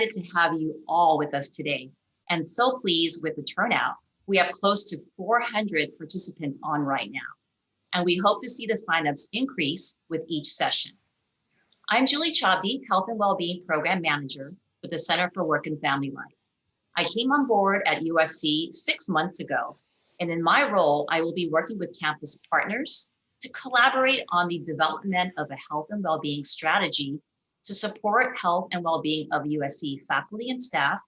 to have you all with us today, and so pleased with the turnout. We have close to 400 participants on right now, and we hope to see the signups increase with each session. I'm Julie Chabdi, Health and Wellbeing Program Manager with the Center for Work and Family Life. I came on board at USC 6 months ago, and in my role, I will be working with campus partners to collaborate on the development of a health and wellbeing strategy to support health and well-being of USC faculty and staff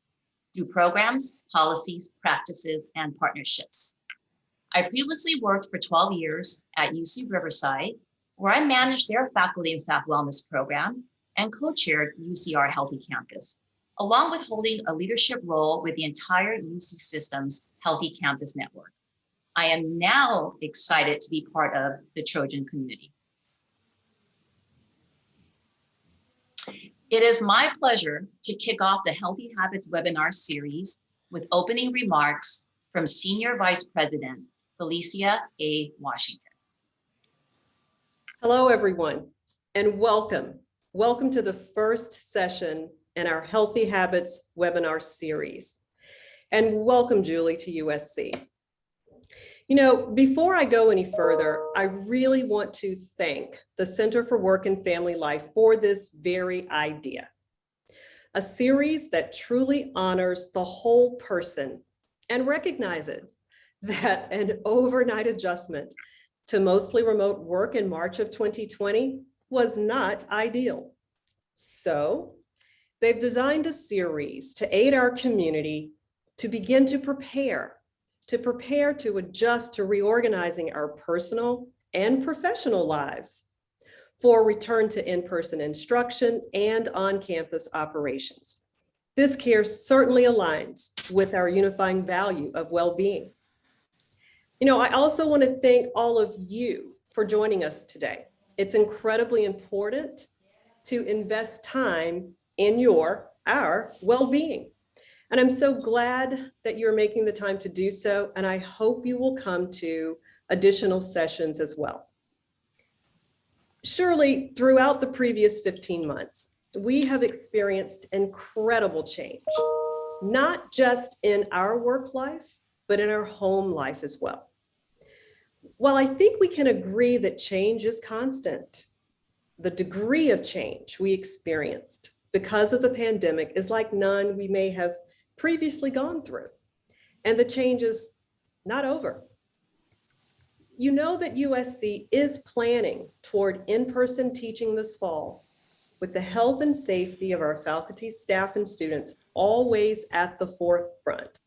through programs, policies, practices, and partnerships. I previously worked for 12 years at UC Riverside, where I managed their faculty and staff wellness program and co-chaired UCR Healthy Campus, along with holding a leadership role with the entire UC Systems Healthy Campus Network. I am now excited to be part of the Trojan community. It is my pleasure to kick off the Healthy Habits webinar series with opening remarks from Senior Vice President Felicia A. Washington. Hello, everyone, and welcome. Welcome to the first session in our Healthy Habits webinar series. And welcome, Julie, to USC. You know, before I go any further, I really want to thank the Center for Work and Family Life for this very idea. A series that truly honors the whole person and recognizes that an overnight adjustment to mostly remote work in March of 2020 was not ideal. So they've designed a series to aid our community to begin to prepare to adjust to reorganizing our personal and professional lives for return to in-person instruction and on-campus operations. This care certainly aligns with our unifying value of well-being. You know, I also want to thank all of you for joining us today. It's incredibly important to invest time in our well-being. And I'm so glad that you're making the time to do so, and I hope you will come to additional sessions as well. Surely, throughout the previous 15 months, we have experienced incredible change, not just in our work life, but in our home life as well. While I think we can agree that change is constant, the degree of change we experienced because of the pandemic is like none we may have previously gone through, and the change is not over. You know that USC is planning toward in-person teaching this fall with the health and safety of our faculty, staff, and students always at the forefront.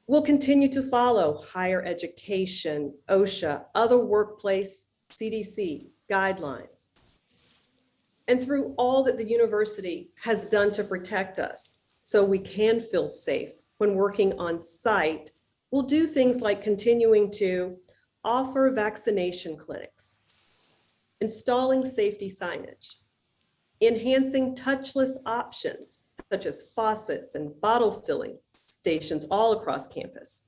We'll continue to follow higher education, OSHA, other workplace CDC guidelines. And through all that the university has done to protect us so we can feel safe when working on site, we'll do things like continuing to offer vaccination clinics, installing safety signage, enhancing touchless options such as faucets and bottle filling stations all across campus,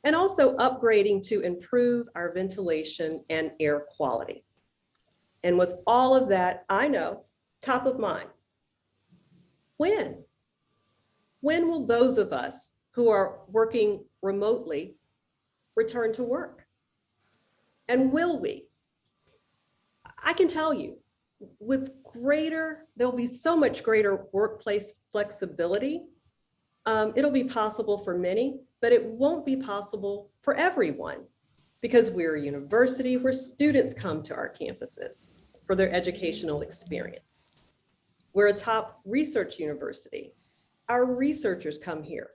and also upgrading to improve our ventilation and air quality. And with all of that, I know, top of mind, when will those of us who are working remotely return to work? And will we? I can tell you, there'll be so much greater workplace flexibility. It'll be possible for many, but it won't be possible for everyone because we're a university where students come to our campuses for their educational experience. We're a top research university. Our researchers come here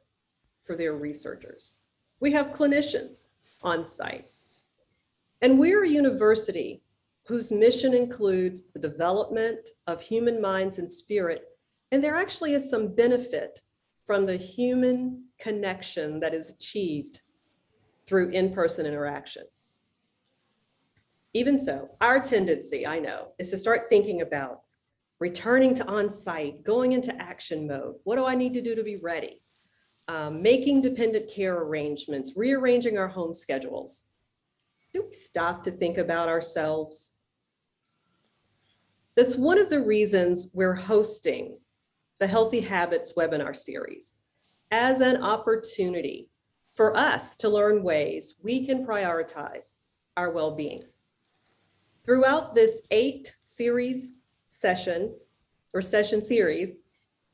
for their researchers. We have clinicians on site. And we're a university whose mission includes the development of human minds and spirit. And there actually is some benefit from the human connection that is achieved through in-person interaction. Even so, our tendency, I know, is to start thinking about returning to on-site, going into action mode. What do I need to do to be ready? Making dependent care arrangements, rearranging our home schedules. Do we stop to think about ourselves? That's one of the reasons we're hosting the Healthy Habits webinar series as an opportunity for us to learn ways we can prioritize our well-being. Throughout this 8-series session series,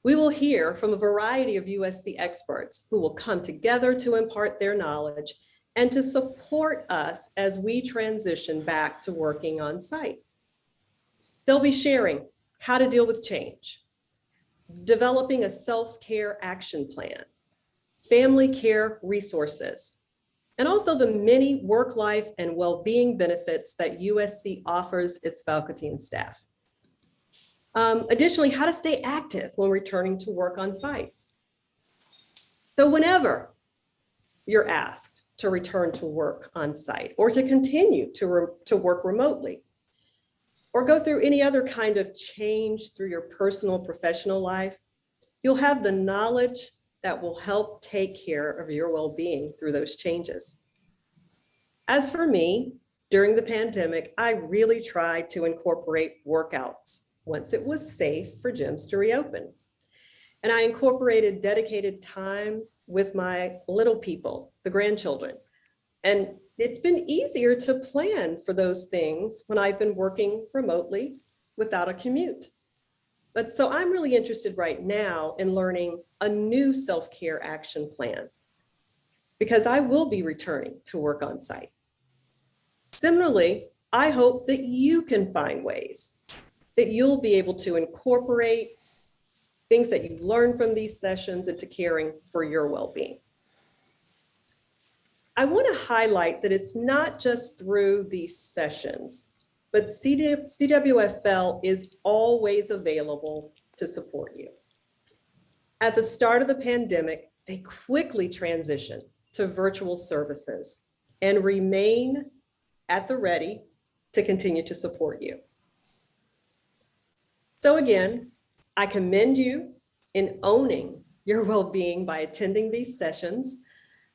we will hear from a variety of USC experts who will come together to impart their knowledge and to support us as we transition back to working on site. They'll be sharing how to deal with change, developing a self-care action plan, family care resources, and also the many work-life and well-being benefits that USC offers its faculty and staff. Additionally, how to stay active when returning to work on site. So whenever you're asked to return to work on site or to continue to work remotely, or go through any other kind of change through your personal professional life, you'll have the knowledge that will help take care of your well-being through those changes. As for me, during the pandemic, I really tried to incorporate workouts once it was safe for gyms to reopen. And I incorporated dedicated time with my little people, the grandchildren. And it's been easier to plan for those things when I've been working remotely without a commute. But so I'm really interested right now in learning a new self-care action plan because I will be returning to work on site. Similarly, I hope that you can find ways that you'll be able to incorporate things that you learn from these sessions into caring for your well-being. I want to highlight that it's not just through these sessions, but CWFL is always available to support you. At the start of the pandemic, they quickly transitioned to virtual services and remain at the ready to continue to support you. So again, I commend you in owning your well-being by attending these sessions.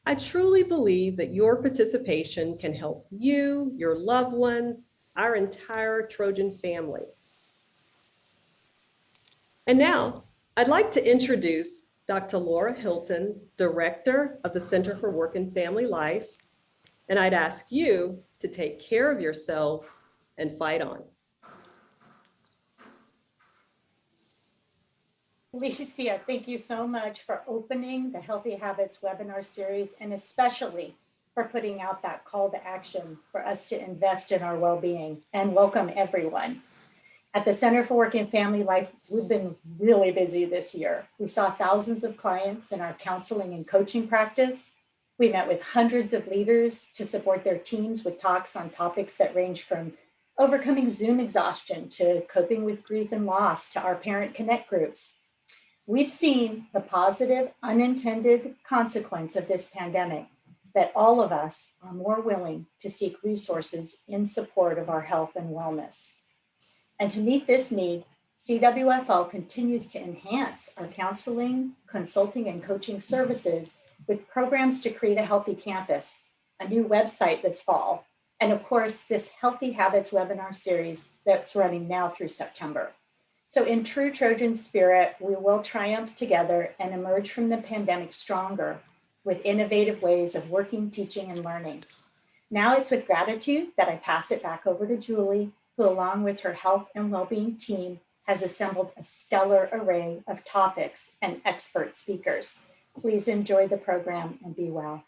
I truly believe that your participation can help you, your loved ones, our entire Trojan family. And now I'd like to introduce Dr. Laura Hilton, Director of the Center for Work and Family Life. And I'd ask you to take care of yourselves and fight on. Alicia, thank you so much for opening the Healthy Habits webinar series, and especially for putting out that call to action for us to invest in our well-being, and welcome everyone. At the Center for Work and Family Life, we've been really busy this year. We saw thousands of clients in our counseling and coaching practice. We met with hundreds of leaders to support their teams with talks on topics that range from overcoming Zoom exhaustion to coping with grief and loss to our parent connect groups. We've seen the positive unintended consequence of this pandemic, that all of us are more willing to seek resources in support of our health and wellness. And to meet this need, CWFL continues to enhance our counseling, consulting, and coaching services with programs to create a healthy campus, a new website this fall, and of course, this Healthy Habits webinar series that's running now through September. So in true Trojan spirit, we will triumph together and emerge from the pandemic stronger with innovative ways of working, teaching, and learning. Now it's with gratitude that I pass it back over to Julie, who along with her health and well-being team has assembled a stellar array of topics and expert speakers. Please enjoy the program and be well.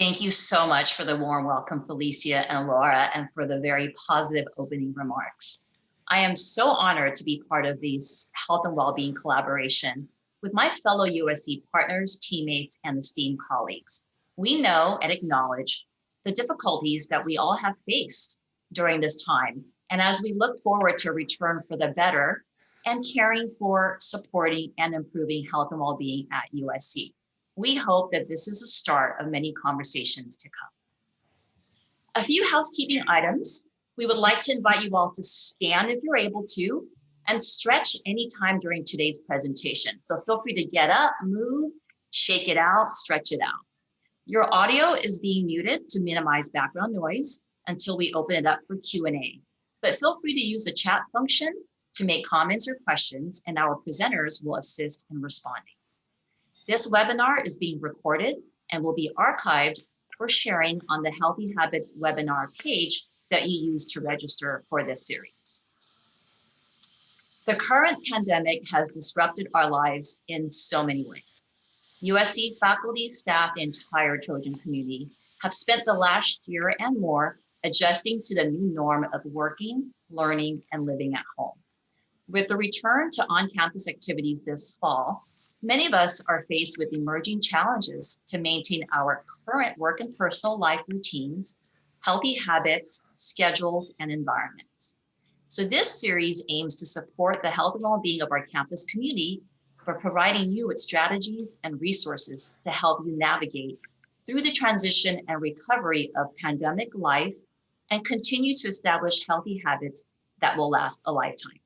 Thank you so much for the warm welcome, Felicia and Laura, and for the very positive opening remarks. I am so honored to be part of this health and well-being collaboration with my fellow USC partners, teammates, and esteemed colleagues. We know and acknowledge the difficulties that we all have faced during this time. And as we look forward to a return for the better and caring for, supporting, and improving health and well-being at USC, we hope that this is the start of many conversations to come. A few housekeeping items. We would like to invite you all to stand if you're able to and stretch anytime during today's presentation. So feel free to get up, move, shake it out, stretch it out. Your audio is being muted to minimize background noise until we open it up for Q&A. But feel free to use the chat function to make comments or questions, and our presenters will assist in responding. This webinar is being recorded and will be archived for sharing on the Healthy Habits webinar page that you use to register for this series. The current pandemic has disrupted our lives in so many ways. USC faculty, staff, the entire Trojan community have spent the last year and more adjusting to the new norm of working, learning, and living at home. With the return to on-campus activities this fall, many of us are faced with emerging challenges to maintain our current work and personal life routines, healthy habits, schedules, and environments. So this series aims to support the health and well-being of our campus community by providing you with strategies and resources to help you navigate through the transition and recovery of pandemic life and continue to establish healthy habits that will last a lifetime.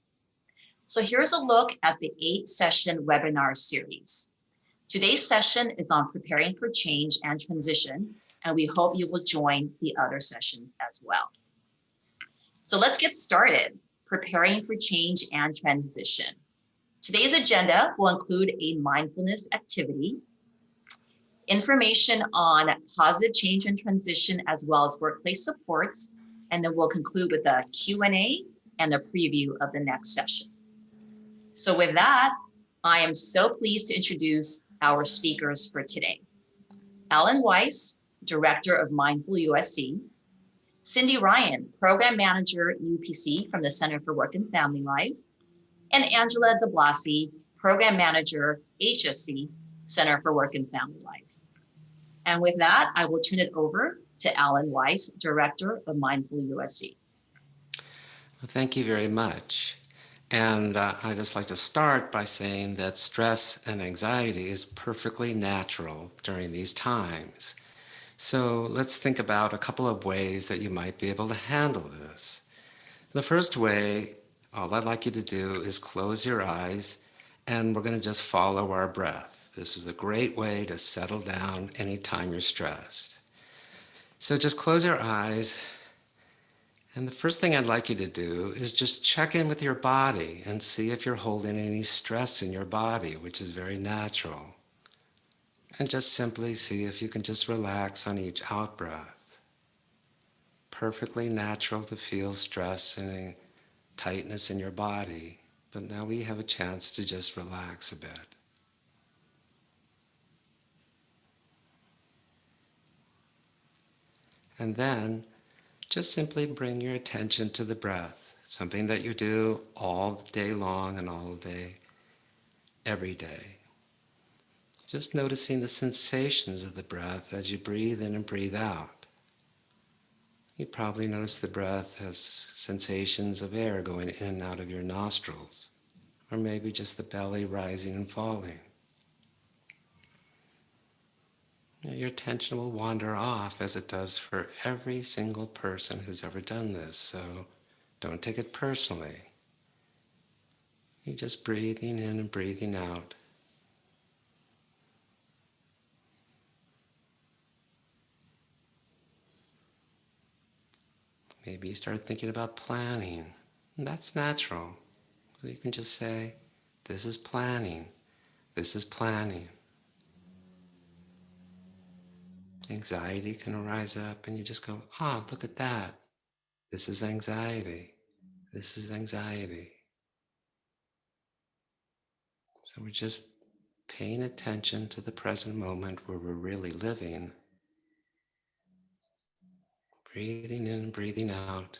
So here's a look at the 8-session webinar series. Today's session is on preparing for change and transition, and we hope you will join the other sessions as well. So let's get started, preparing for change and transition. Today's agenda will include a mindfulness activity, information on positive change and transition, as well as workplace supports, and then we'll conclude with a Q&A and a preview of the next session. So with that, I am so pleased to introduce our speakers for today. Alan Weiss, Director of Mindful USC, Cindy Ryan, Program Manager UPC from the Center for Work and Family Life, and Angela de Blasi, Program Manager HSC, Center for Work and Family Life. And with that, I will turn it over to Alan Weiss, Director of Mindful USC. Well, thank you very much. And I'd just like to start by saying that stress and anxiety is perfectly natural during these times. So let's think about a couple of ways that you might be able to handle this. The first way, all I'd like you to do is close your eyes, and we're going to just follow our breath. This is a great way to settle down anytime you're stressed. So just close your eyes. And the first thing I'd like you to do is just check in with your body and see if you're holding any stress in your body, which is very natural. And just simply see if you can just relax on each out-breath. Perfectly natural to feel stress and a tightness in your body, but now we have a chance to just relax a bit. And then just simply bring your attention to the breath, something that you do all day long and all day, every day. Just noticing the sensations of the breath as you breathe in and breathe out. You probably notice the breath has sensations of air going in and out of your nostrils, or maybe just the belly rising and falling. Your attention will wander off, as it does for every single person who's ever done this, so don't take it personally. You're just breathing in and breathing out. Maybe you start thinking about planning. That's natural. So you can just say, this is planning. This is planning. Anxiety can arise up and you just go, look at that. This is anxiety. This is anxiety. So we're just paying attention to the present moment where we're really living. Breathing in and breathing out.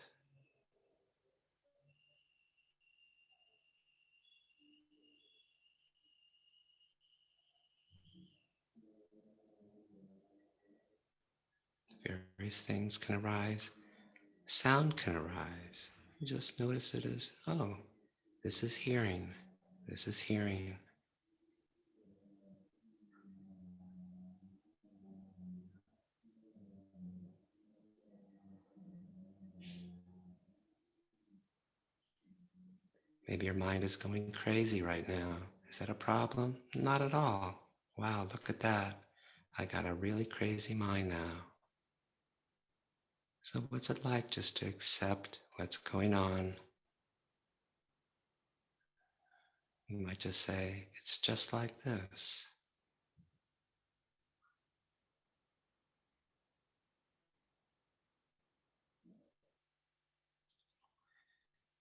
Various things can arise. Sound can arise. You just notice it as, this is hearing. This is hearing. Maybe your mind is going crazy right now. Is that a problem? Not at all. Wow, look at that. I got a really crazy mind now. So what's it like just to accept what's going on? You might just say, it's just like this.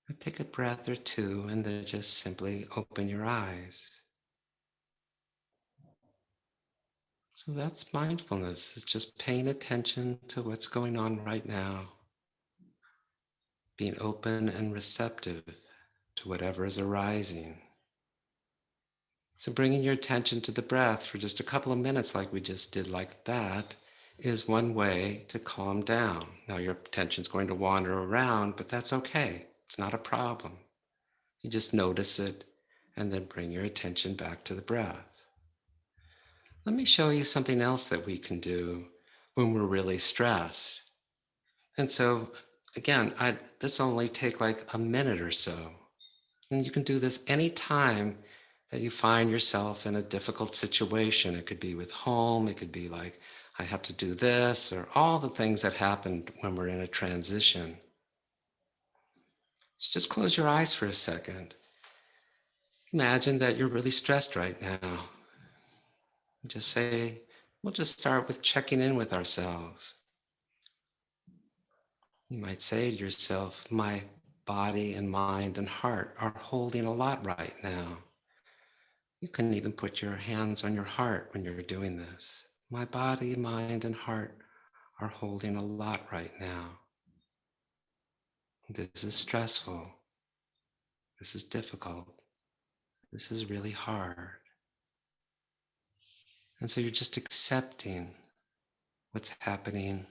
And take a breath or two and then just simply open your eyes. So that's mindfulness. It's just paying attention to what's going on right now, being open and receptive to whatever is arising. So bringing your attention to the breath for just a couple of minutes like we just did like that is one way to calm down. Now your attention's going to wander around, but that's okay. It's not a problem. You just notice it and then bring your attention back to the breath. Let me show you something else that we can do when we're really stressed. And so again, this only take like a minute or so. And you can do this anytime that you find yourself in a difficult situation. It could be with home, it could be like, I have to do this, or all the things that happen when we're in a transition. So just close your eyes for a second. Imagine that you're really stressed right now. Just say, we'll just start with checking in with ourselves. You might say to yourself, my body and mind and heart are holding a lot right now. You can even put your hands on your heart when you're doing this. My body, mind, and heart are holding a lot right now. This is stressful. This is difficult. This is really hard. And so you're just accepting what's happening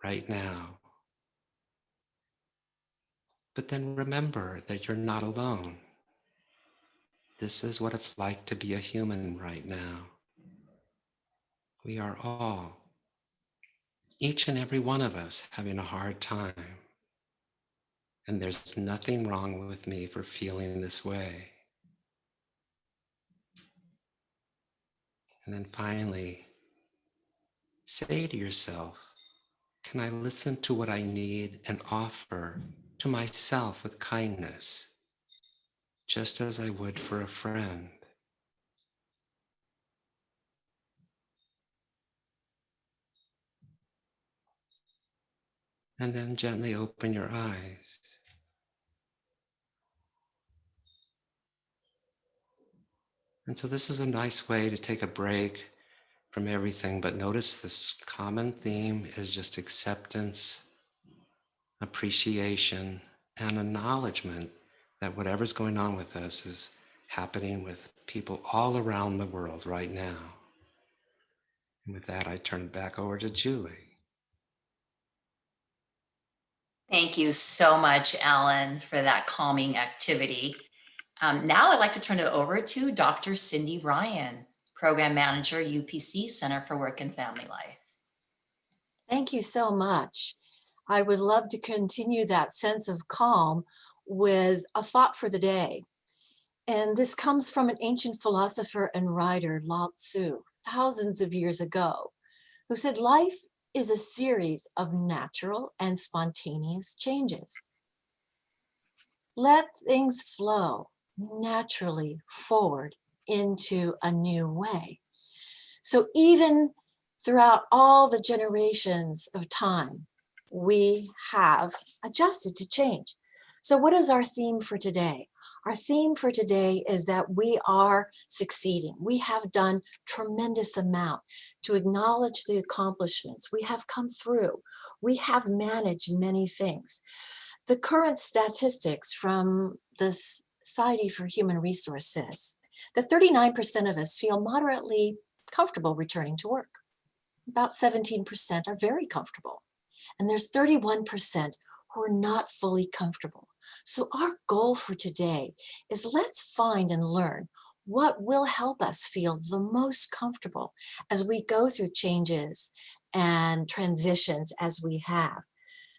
right now. But then remember that you're not alone. This is what it's like to be a human right now. We are all, each and every one of us, having a hard time. And there's nothing wrong with me for feeling this way. And then finally, say to yourself, can I listen to what I need and offer to myself with kindness, just as I would for a friend? And then gently open your eyes. And so this is a nice way to take a break from everything, but notice this common theme is just acceptance, appreciation, and acknowledgement that whatever's going on with us is happening with people all around the world right now. And with that, I turn it back over to Julie. Thank you so much, Ellen, for that calming activity. Now I'd like to turn it over to Dr. Cindy Ryan, Program Manager, UPC Center for Work and Family Life. Thank you so much. I would love to continue that sense of calm with a thought for the day. And this comes from an ancient philosopher and writer, Lao Tzu, thousands of years ago, who said, life is a series of natural and spontaneous changes. Let things flow naturally forward into a new way. So even throughout all the generations of time, we have adjusted to change. So what is our theme for today? Our theme for today is that we are succeeding. We have done tremendous amount to acknowledge the accomplishments. We have come through. We have managed many things. The current statistics from the Society for Human Resources, that 39% of us feel moderately comfortable returning to work. About 17% are very comfortable. And there's 31% who are not fully comfortable. So our goal for today is let's find and learn what will help us feel the most comfortable as we go through changes and transitions as we have.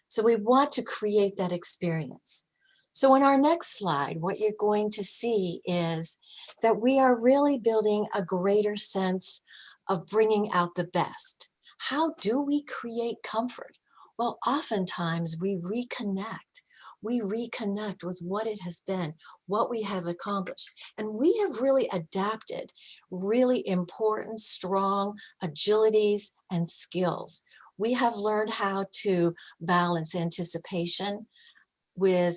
So we want to create that experience. So in our next slide, what you're going to see is that we are really building a greater sense of bringing out the best. How do we create comfort? Well, oftentimes we reconnect with what it has been, what we have accomplished. And we have really adapted really important, strong agilities and skills. We have learned how to balance anticipation with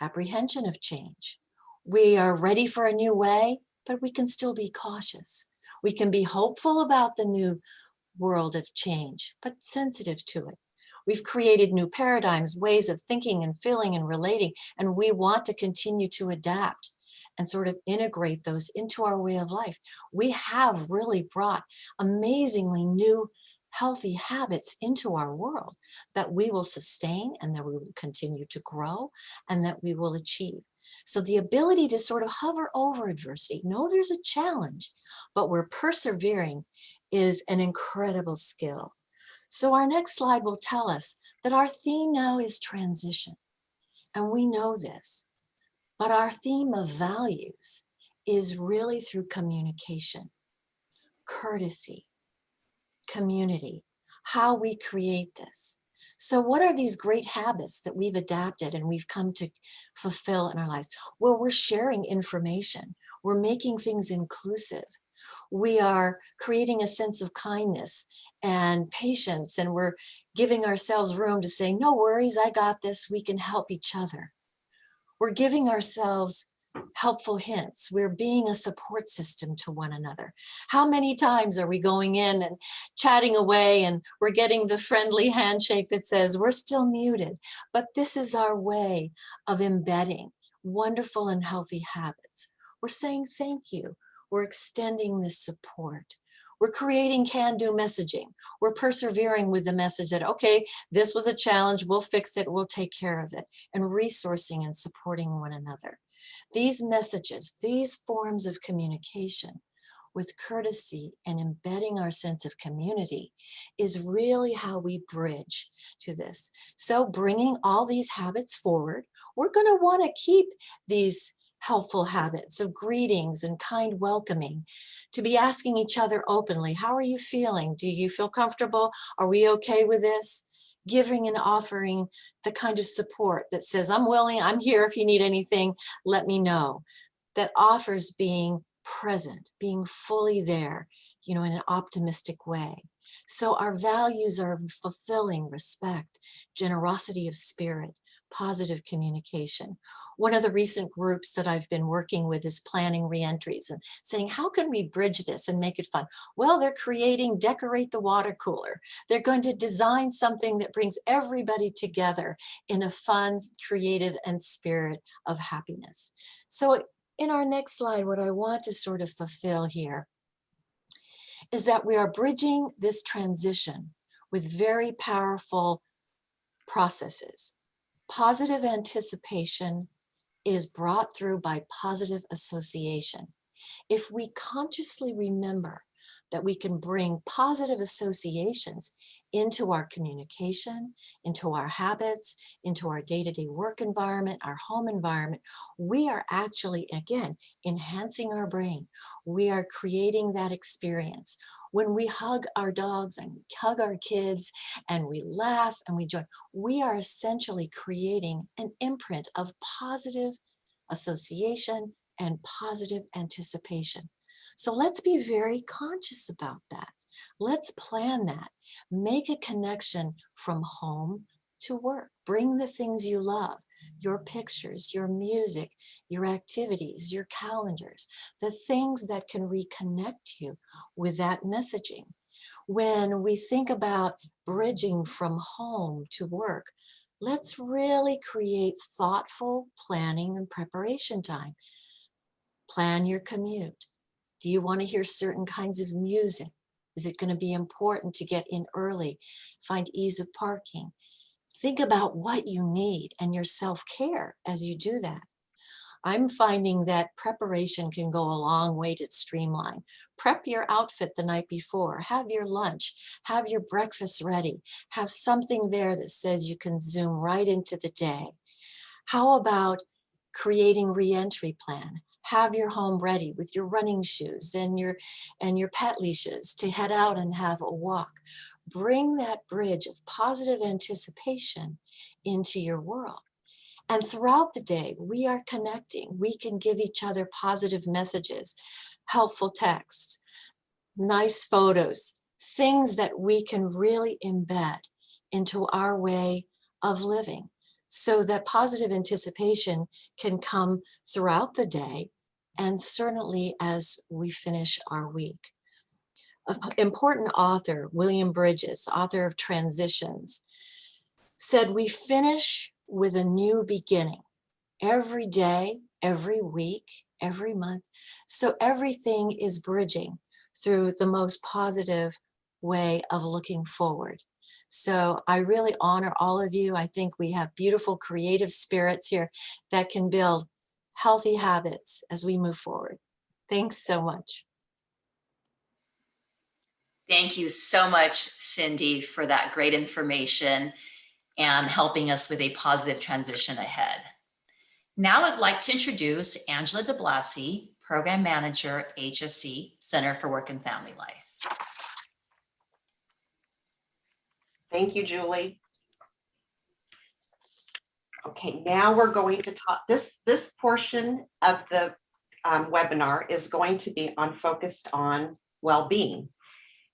apprehension of change. We are ready for a new way, but we can still be cautious. We can be hopeful about the new world of change, but sensitive to it. We've created new paradigms, ways of thinking and feeling and relating, and we want to continue to adapt and sort of integrate those into our way of life. We have really brought amazingly new healthy habits into our world that we will sustain and that we will continue to grow and that we will achieve. So the ability to sort of hover over adversity, know there's a challenge, but we're persevering, is an incredible skill. So our next slide will tell us that our theme now is transition. And we know this, but our theme of values is really through communication, courtesy, community, how we create this. So what are these great habits that we've adapted and we've come to fulfill in our lives? Well, we're sharing information. We're making things inclusive. We are creating a sense of kindness and patience, and we're giving ourselves room to say, no worries, I got this. We can help each other. We're giving ourselves helpful hints. We're being a support system to one another. How many times are we going in and chatting away and we're getting the friendly handshake that says we're still muted, but this is our way of embedding wonderful and healthy habits. We're saying thank you. We're extending this support. We're creating can-do messaging. We're persevering with the message that, okay, this was a challenge, we'll fix it, we'll take care of it, and resourcing and supporting one another. These messages, these forms of communication with courtesy and embedding our sense of community is really how we bridge to this. So bringing all these habits forward, we're going to want to keep these helpful habits of greetings and kind welcoming, to be asking each other openly, how are you feeling? Do you feel comfortable? Are we okay with this? Giving and offering the kind of support that says, I'm willing, I'm here if you need anything, let me know. That offers being present, being fully there, in an optimistic way. So our values are fulfilling respect, generosity of spirit, positive communication. One of the recent groups that I've been working with is planning reentries and saying, how can we bridge this and make it fun? Well, they're creating Decorate the Water Cooler. They're going to design something that brings everybody together in a fun, creative, and spirit of happiness. So in our next slide, what I want to sort of fulfill here is that we are bridging this transition with very powerful processes. Positive anticipation is brought through by positive association. If we consciously remember that we can bring positive associations into our communication, into our habits, into our day-to-day work environment, our home environment, we are actually, again, enhancing our brain. We are creating that experience. When we hug our dogs and hug our kids and we laugh and we join, we are essentially creating an imprint of positive association and positive anticipation. So let's be very conscious about that. Let's plan that. Make a connection from home to work. Bring the things you love, your pictures, your music, your activities, your calendars, the things that can reconnect you with that messaging. When we think about bridging from home to work, let's really create thoughtful planning and preparation time. Plan your commute. Do you want to hear certain kinds of music? Is it going to be important to get in early? Find ease of parking. Think about what you need and your self-care as you do that. I'm finding that preparation can go a long way to streamline. Prep your outfit the night before, have your lunch, have your breakfast ready, have something there that says you can zoom right into the day. How about creating re-entry plan? Have your home ready with your running shoes and your pet leashes to head out and have a walk. Bring that bridge of positive anticipation into your world. And throughout the day, we are connecting. We can give each other positive messages, helpful texts, nice photos, things that we can really embed into our way of living so that positive anticipation can come throughout the day and certainly as we finish our week. An important author, William Bridges, author of Transitions, said we finish with a new beginning every day, every week, every month. So everything is bridging through the most positive way of looking forward. So I really honor all of you. I think we have beautiful creative spirits here that can build healthy habits as we move forward. Thanks so much. Thank you so much, Cindy, for that great information and helping us with a positive transition ahead. Now I'd like to introduce Angela DeBlasi, Program Manager, HSC, Center for Work and Family Life. Thank you, Julie. Okay, now we're going to talk, this portion of the webinar is going to be focused on well-being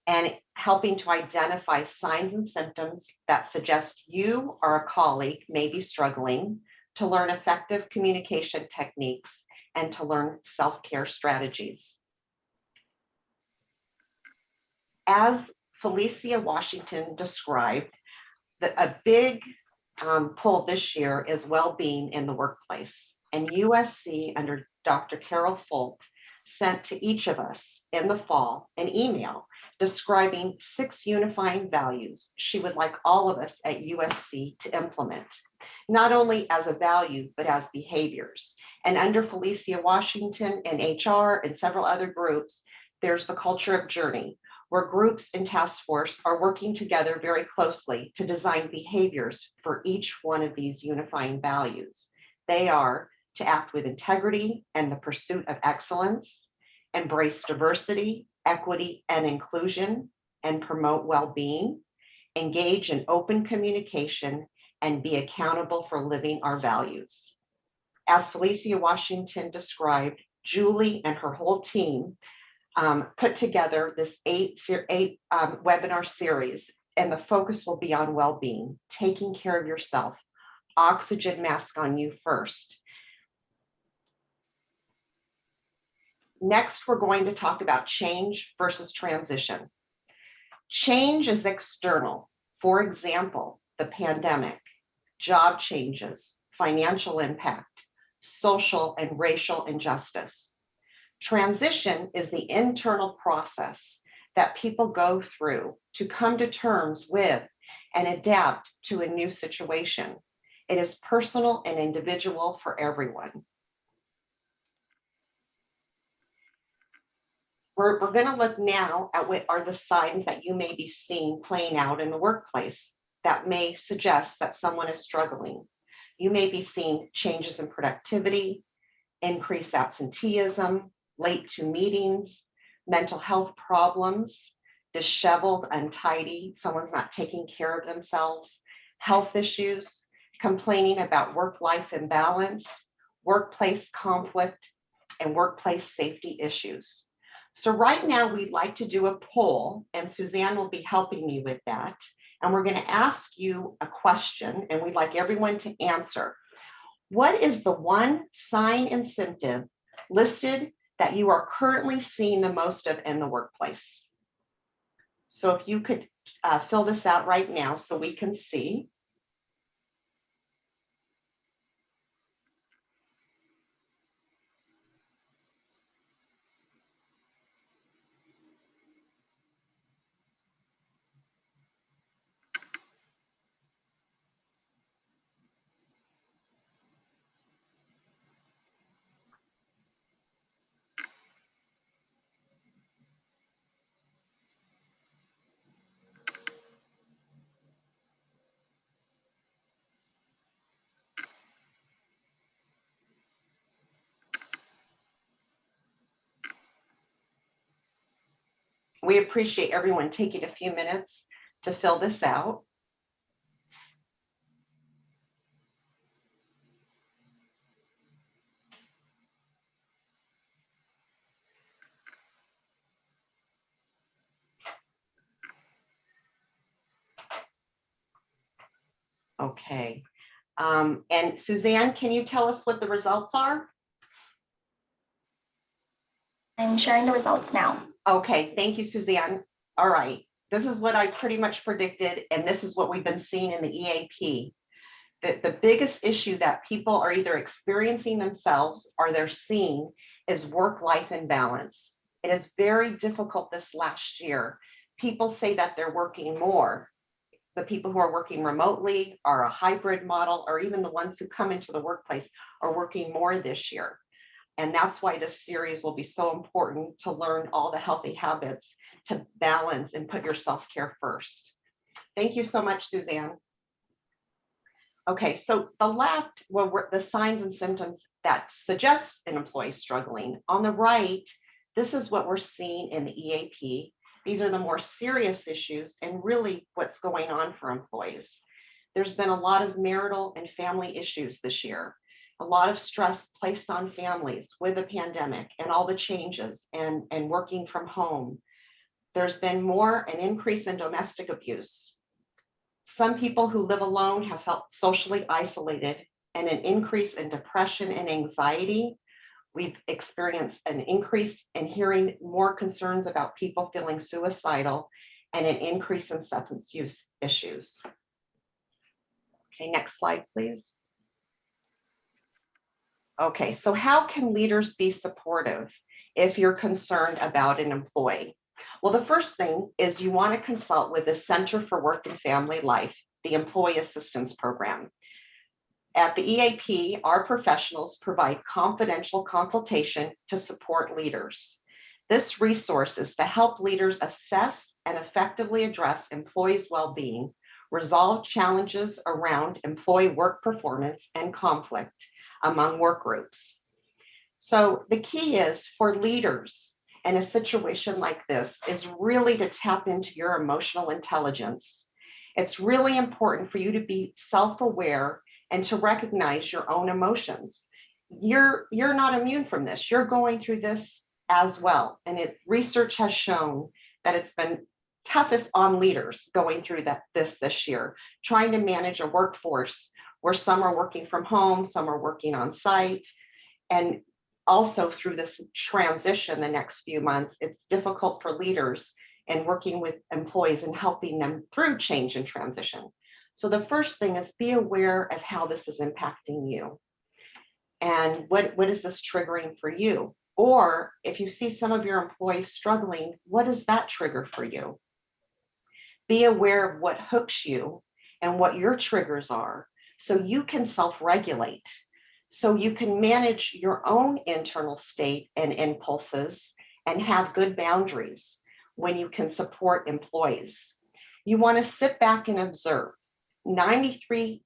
and helping to identify signs and symptoms that suggest you or a colleague may be struggling, to learn effective communication techniques, and to learn self-care strategies. As Felicia Washington described, a big pull this year is well-being in the workplace. And USC, under Dr. Carol Folt, sent to each of us in the fall an email describing 6 unifying values she would like all of us at USC to implement, not only as a value, but as behaviors. And under Felicia Washington and HR and several other groups, there's the culture of journey, where groups and task force are working together very closely to design behaviors for each one of these unifying values. They are to act with integrity and the pursuit of excellence, embrace diversity, equity, and inclusion, and promote well-being, engage in open communication, and be accountable for living our values. As Felicia Washington described, Julie and her whole team put together this eight webinar series, and the focus will be on well-being, taking care of yourself, oxygen mask on you first. Next, we're going to talk about change versus transition. Change is external. For example, the pandemic, job changes, financial impact, social and racial injustice. Transition is the internal process that people go through to come to terms with and adapt to a new situation. It is personal and individual for everyone. We're going to look now at what are the signs that you may be seeing playing out in the workplace that may suggest that someone is struggling. You may be seeing changes in productivity, increased absenteeism, late to meetings, mental health problems, disheveled, untidy, someone's not taking care of themselves, health issues, complaining about work-life imbalance, workplace conflict, and workplace safety issues. So right now we'd like to do a poll, and Suzanne will be helping me with that. And we're going to ask you a question, and we'd like everyone to answer. What is the one sign and symptom listed that you are currently seeing the most of in the workplace? So if you could fill this out right now so we can see. We appreciate everyone taking a few minutes to fill this out. Okay. And Suzanne, can you tell us what the results are? I'm sharing the results now. Okay, thank you, Suzanne. All right, this is what I pretty much predicted, and this is what we've been seeing in the EAP. The biggest issue that people are either experiencing themselves or they're seeing is work-life imbalance. It is very difficult this last year. People say that they're working more. The people who are working remotely are a hybrid model, or even the ones who come into the workplace are working more this year. And that's why this series will be so important, to learn all the healthy habits to balance and put your self-care first. Thank you so much, Suzanne. Okay, so the left, well, the signs and symptoms that suggest an employee struggling. On the right, this is what we're seeing in the EAP. These are the more serious issues and really what's going on for employees. There's been a lot of marital and family issues this year, a lot of stress placed on families with the pandemic and all the changes and working from home. There's been an increase in domestic abuse. Some people who live alone have felt socially isolated, and an increase in depression and anxiety. We've experienced an increase in hearing more concerns about people feeling suicidal, and an increase in substance use issues. Okay, next slide, please. Okay, so how can leaders be supportive if you're concerned about an employee? Well, the first thing is you want to consult with the Center for Work and Family Life, the Employee Assistance Program. At the EAP, our professionals provide confidential consultation to support leaders. This resource is to help leaders assess and effectively address employees' well-being, resolve challenges around employee work performance and conflict among work groups. So the key is for leaders in a situation like this is really to tap into your emotional intelligence. It's really important for you to be self-aware and to recognize your own emotions. You're not immune from this. You're going through this as well. And research has shown that it's been toughest on leaders going through this year, trying to manage a workforce where some are working from home, some are working on site. And also through this transition the next few months, it's difficult for leaders and working with employees and helping them through change and transition. So the first thing is be aware of how this is impacting you. And what is this triggering for you? Or if you see some of your employees struggling, what is that trigger for you? Be aware of what hooks you and what your triggers are so you can self-regulate, so you can manage your own internal state and impulses and have good boundaries when you can support employees. You want to sit back and observe. 93%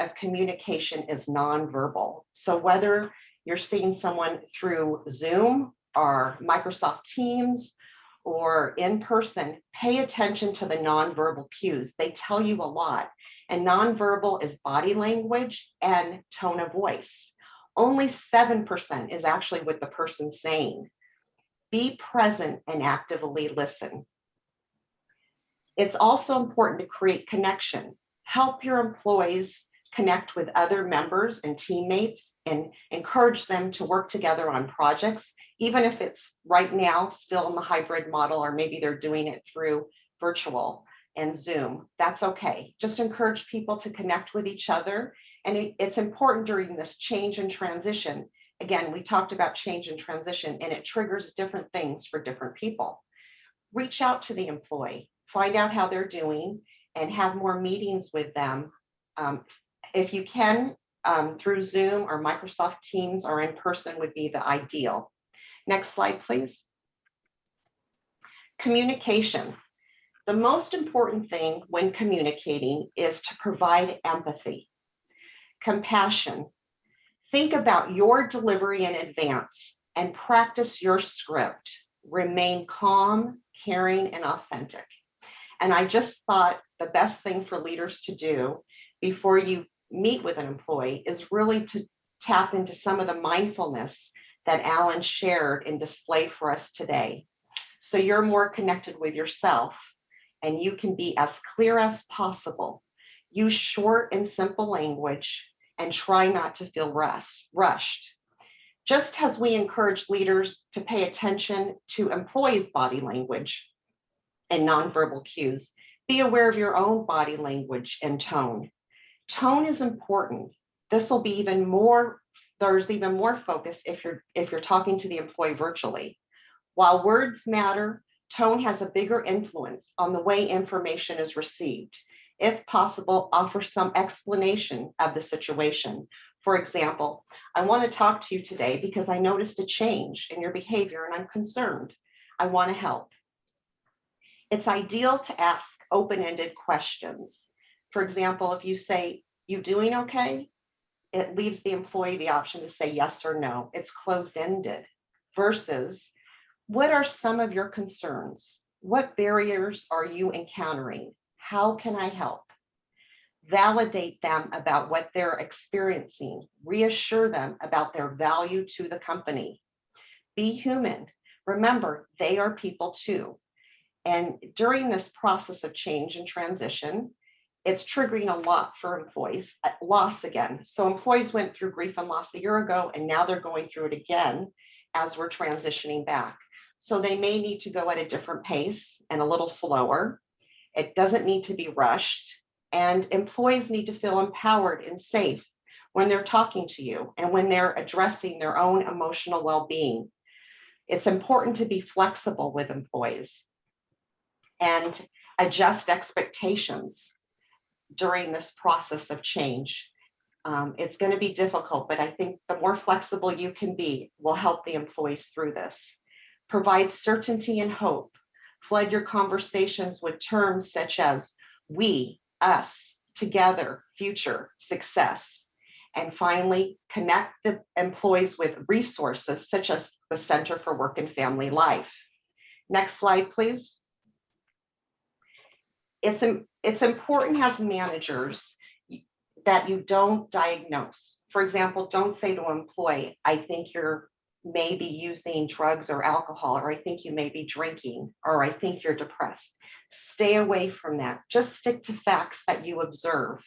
of communication is nonverbal. So whether you're seeing someone through Zoom or Microsoft Teams or in person, pay attention to the nonverbal cues. They tell you a lot. And nonverbal is body language and tone of voice. Only 7% is actually what the person's saying. Be present and actively listen. It's also important to create connection. Help your employees connect with other members and teammates and encourage them to work together on projects, even if it's right now still in the hybrid model, or maybe they're doing it through virtual and Zoom. That's okay. Just encourage people to connect with each other. And it's important during this change and transition. Again, we talked about change and transition, and it triggers different things for different people. Reach out to the employee, find out how they're doing, and have more meetings with them. If you can, through Zoom or Microsoft Teams or in person would be the ideal. Next slide, please. Communication. The most important thing when communicating is to provide empathy, compassion. Think about your delivery in advance and practice your script. Remain calm, caring, and authentic. And I just thought the best thing for leaders to do before you meet with an employee is really to tap into some of the mindfulness that Alan shared and displayed for us today. So you're more connected with yourself and you can be as clear as possible. Use short and simple language and try not to feel rushed. Just as we encourage leaders to pay attention to employees' body language and nonverbal cues, be aware of your own body language and tone. Tone is important. This will be even more, there's even more focus if you're talking to the employee virtually. While words matter, tone has a bigger influence on the way information is received. If possible, offer some explanation of the situation. For example, I want to talk to you today because I noticed a change in your behavior and I'm concerned. I want to help. It's ideal to ask open-ended questions. For example, if you say, "You doing okay?" It leaves the employee the option to say yes or no. It's closed-ended. Versus, "What are some of your concerns? What barriers are you encountering? How can I help?" Validate them about what they're experiencing. Reassure them about their value to the company. Be human. Remember, they are people too. And during this process of change and transition, it's triggering a lot for employees. Loss again. So employees went through grief and loss a year ago, and now they're going through it again as we're transitioning back. So they may need to go at a different pace and a little slower. It doesn't need to be rushed. And employees need to feel empowered and safe when they're talking to you and when they're addressing their own emotional well-being. It's important to be flexible with employees and adjust expectations during this process of change. It's going to be difficult, but I think the more flexible you can be will help the employees through this. Provide certainty and hope. Flood your conversations with terms such as we, us, together, future, success. And finally, connect the employees with resources such as the Center for Work and Family Life. Next slide, please. It's important as managers that you don't diagnose. For example, don't say to an employee, "I think you're maybe using drugs or alcohol," or "I think you may be drinking," or "I think you're depressed." Stay away from that. Just stick to facts that you observe.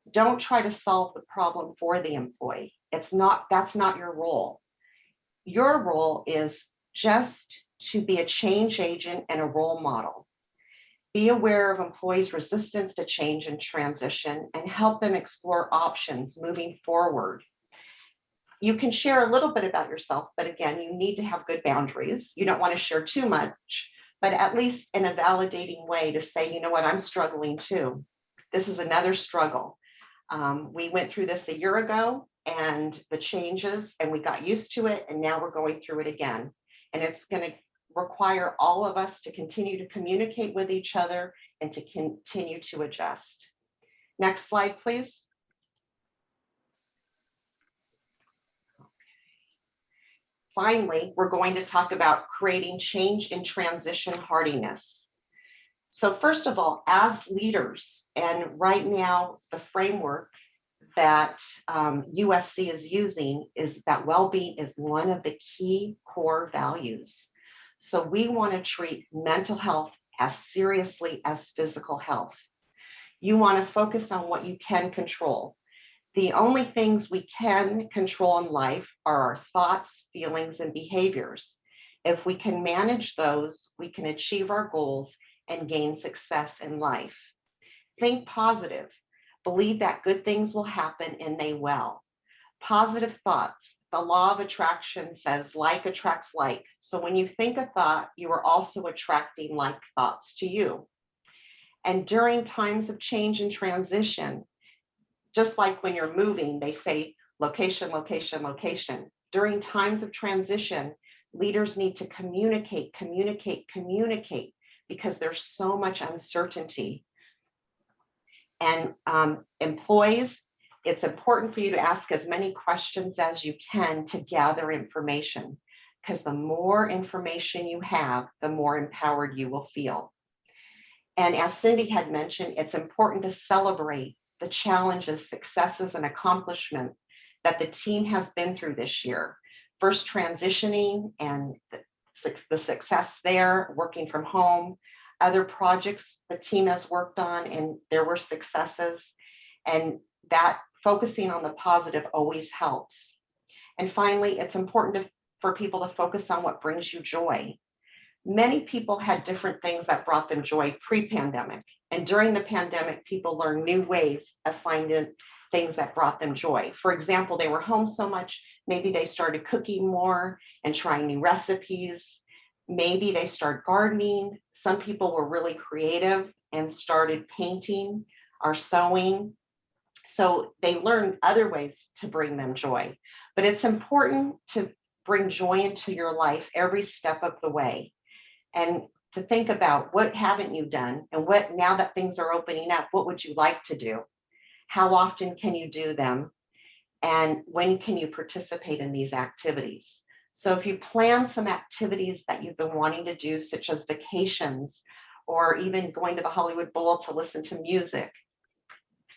Don't try to solve the problem for the employee. That's not your role. Your role is just to be a change agent and a role model. Be aware of employees' resistance to change and transition and help them explore options moving forward. You can share a little bit about yourself, but again, you need to have good boundaries. You don't want to share too much, but at least in a validating way to say, "You know what, I'm struggling too. This is another struggle. We went through this a year ago and the changes, and we got used to it, and now we're going through it again." And it's going to require all of us to continue to communicate with each other and to continue to adjust. Next slide, please. Finally, we're going to talk about creating change and transition hardiness. So first of all, as leaders, and right now the framework that USC is using is that well-being is one of the key core values. So we want to treat mental health as seriously as physical health. You want to focus on what you can control. The only things we can control in life are our thoughts, feelings, and behaviors. If we can manage those, we can achieve our goals and gain success in life. Think positive. Believe that good things will happen, and they will. Positive thoughts. The law of attraction says like attracts like. So when you think a thought, you are also attracting like thoughts to you. And during times of change and transition, just like when you're moving, they say location, location, location. During times of transition, leaders need to communicate, communicate, communicate, because there's so much uncertainty. And employees, it's important for you to ask as many questions as you can to gather information, because the more information you have, the more empowered you will feel. And as Cindy had mentioned, it's important to celebrate the challenges, successes, and accomplishment that the team has been through this year. First transitioning and the success there, working from home, other projects the team has worked on, and there were successes. And that focusing on the positive always helps. And finally, it's important for people to focus on what brings you joy. Many people had different things that brought them joy pre-pandemic. And during the pandemic, people learned new ways of finding things that brought them joy. For example, they were home so much, maybe they started cooking more and trying new recipes. Maybe they started gardening. Some people were really creative and started painting or sewing. So they learned other ways to bring them joy. But it's important to bring joy into your life every step of the way, and to think about what haven't you done, and what, now that things are opening up, what would you like to do? How often can you do them? And when can you participate in these activities? So if you plan some activities that you've been wanting to do, such as vacations, or even going to the Hollywood Bowl to listen to music,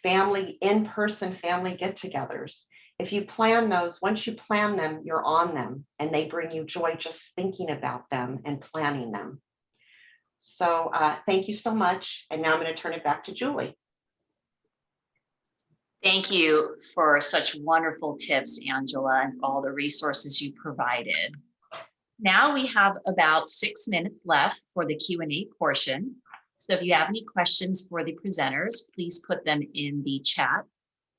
family, in-person family get-togethers, if you plan those, once you plan them, you're on them, and they bring you joy just thinking about them and planning them. So thank you so much. And now I'm going to turn it back to Julie. Thank you for such wonderful tips, Angela, and all the resources you provided. Now we have about 6 minutes left for the Q&A portion. So if you have any questions for the presenters, please put them in the chat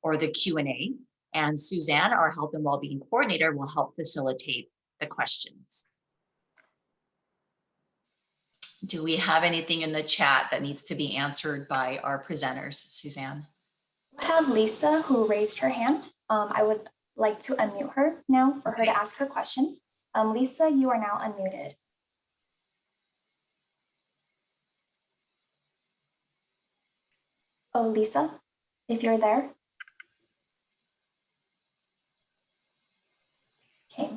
or the Q&A, and Suzanne, our Health and Wellbeing Coordinator, will help facilitate the questions. Do we have anything in the chat that needs to be answered by our presenters, Suzanne? We have Lisa who raised her hand. I would like to unmute her now for her to ask her question. Lisa, you are now unmuted. Oh, Lisa, if you're there. Okay.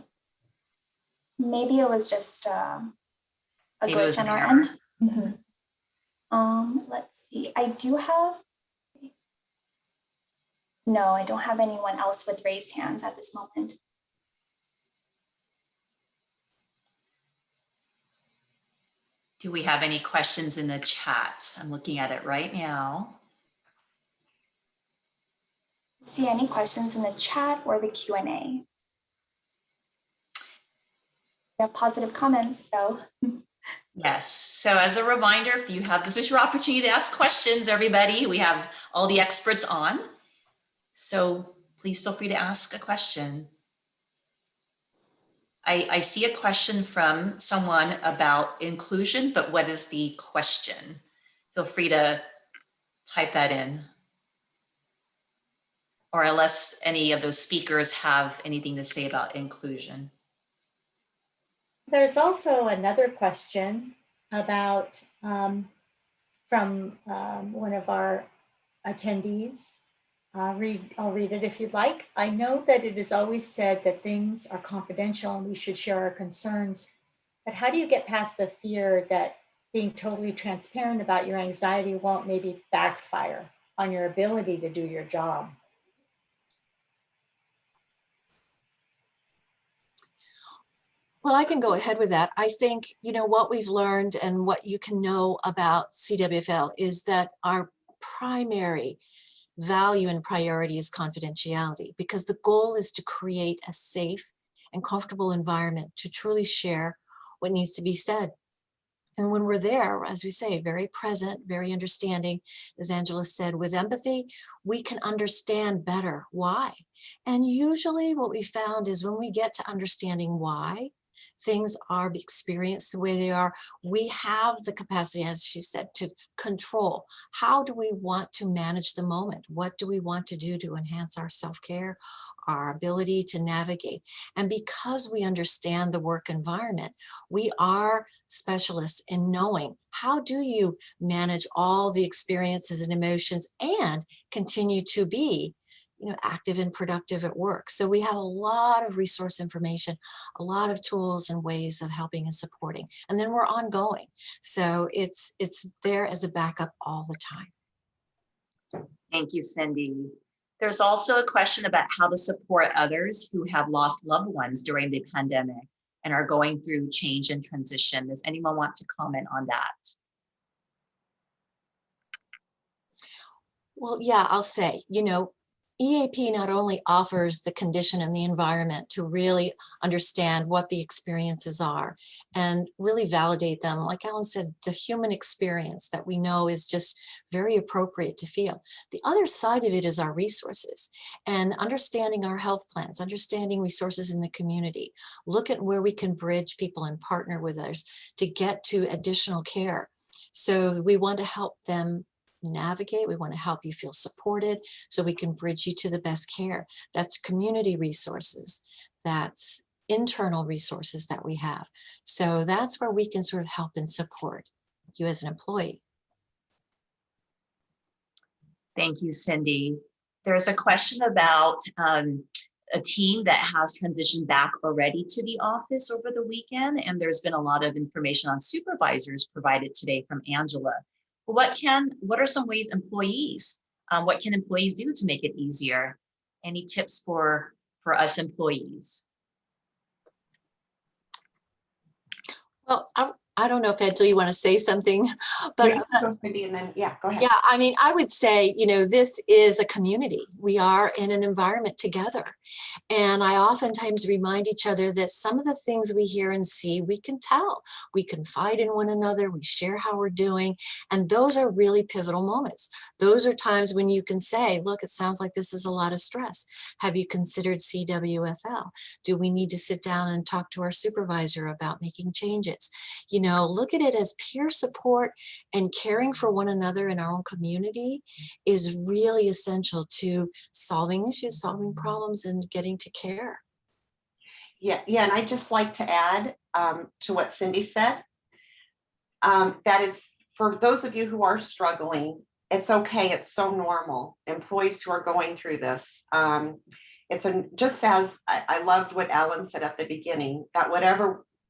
Maybe it was just a glitch on our end. Let's see. No, I don't have anyone else with raised hands at this moment. Do we have any questions in the chat? I'm looking at it right now. See any questions in the chat or the Q&A? We have positive comments though. Yes. So as a reminder, if you have, this is your opportunity to ask questions, everybody. We have all the experts on. So please feel free to ask a question. I see a question from someone about inclusion, but what is the question? Feel free to type that in. Or unless any of those speakers have anything to say about inclusion. There's also another question about from one of our attendees. I'll read it if you'd like. I know that it is always said that things are confidential and we should share our concerns, but how do you get past the fear that being totally transparent about your anxiety won't maybe backfire on your ability to do your job? Well, I can go ahead with that. I think, what we've learned and what you can know about CWFL is that our primary value and priority is confidentiality, because the goal is to create a safe and comfortable environment to truly share what needs to be said. And when we're there, as we say, very present, very understanding, as Angela said, with empathy, we can understand better why. And usually what we found is when we get to understanding why things are experienced the way they are, we have the capacity, as she said, to control. How do we want to manage the moment? What do we want to do to enhance our self-care, our ability to navigate? And because we understand the work environment, we are specialists in knowing how do you manage all the experiences and emotions and continue to be active and productive at work. So we have a lot of resource information, a lot of tools and ways of helping and supporting. And then we're ongoing. So it's there as a backup all the time. Thank you, Cindy. There's also a question about how to support others who have lost loved ones during the pandemic and are going through change and transition. Does anyone want to comment on that? Well, yeah, I'll say, EAP not only offers the condition and the environment to really understand what the experiences are and really validate them. Like Alan said, the human experience that we know is just very appropriate to feel. The other side of it is our resources and understanding our health plans, understanding resources in the community, look at where we can bridge people and partner with others to get to additional care. So we want to help them navigate. We want to help you feel supported so we can bridge you to the best care. That's community resources. That's internal resources that we have. So that's where we can sort of help and support you as an employee. Thank you, Cindy. There's a question about a team that has transitioned back already to the office over the weekend, and there's been a lot of information on supervisors provided today from Angela. What are some ways what can employees do to make it easier? Any tips for us employees? Well, I don't know if Angela, you want to say something, but You can go, Cindy, and then, yeah, go ahead. yeah, I mean, I would say, this is a community. We are in an environment together. And I oftentimes remind each other that some of the things we hear and see, we can tell. We confide in one another. We share how we're doing. And those are really pivotal moments. Those are times when you can say, look, it sounds like this is a lot of stress. Have you considered CWFL? Do we need to sit down and talk to our supervisor about making changes? Look at it as peer support, and caring for one another in our own community is really essential to solving issues, solving problems, and getting to care. Yeah, and I'd just like to add to what Cindy said, that it's for those of you who are struggling, it's okay. It's so normal. Employees who are going through this, just as I loved what Alan said at the beginning, that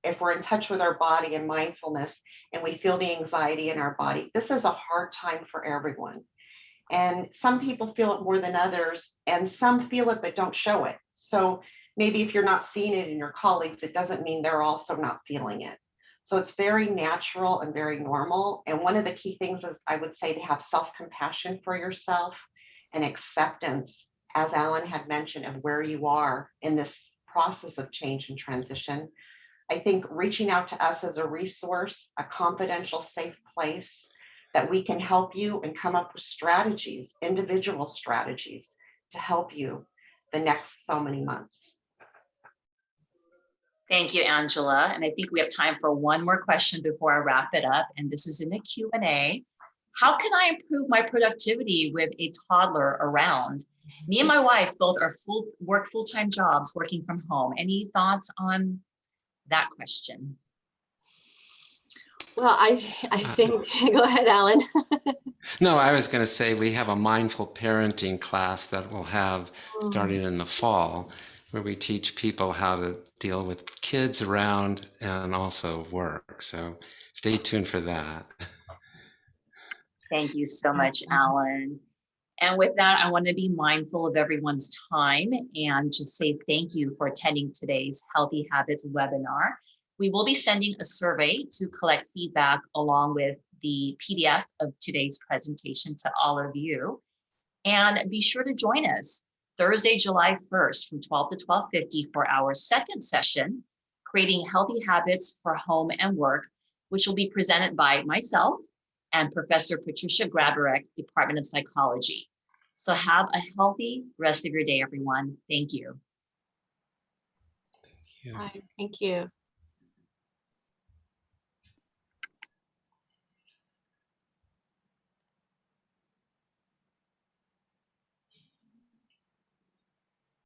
if we're in touch with our body and mindfulness and we feel the anxiety in our body, this is a hard time for everyone. And some people feel it more than others, and some feel it but don't show it. So maybe if you're not seeing it in your colleagues, it doesn't mean they're also not feeling it. So it's very natural and very normal. And one of the key things is, I would say, to have self-compassion for yourself and acceptance, as Alan had mentioned, of where you are in this process of change and transition. I think reaching out to us as a resource, a confidential, safe place that we can help you and come up with strategies, individual strategies to help you the next so many months. Thank you, Angela. And I think we have time for one more question before I wrap it up. And this is in the Q&A. How can I improve my productivity with a toddler around? Me and my wife both are full-time jobs working from home. Any thoughts on that question? Well, I think, go ahead, Alan. No, I was going to say we have a mindful parenting class that we'll have starting in the fall, where we teach people how to deal with kids around and also work. So stay tuned for that. Thank you so much, Alan. And with that, I want to be mindful of everyone's time and just say thank you for attending today's Healthy Habits webinar. We will be sending a survey to collect feedback along with the PDF of today's presentation to all of you. And be sure to join us Thursday, July 1st from 12 to 12:50 for our second session, Creating Healthy Habits for Home and Work, which will be presented by myself and Professor Patricia Grabarek, Department of Psychology. So have a healthy rest of your day, everyone. Thank you. Thank you.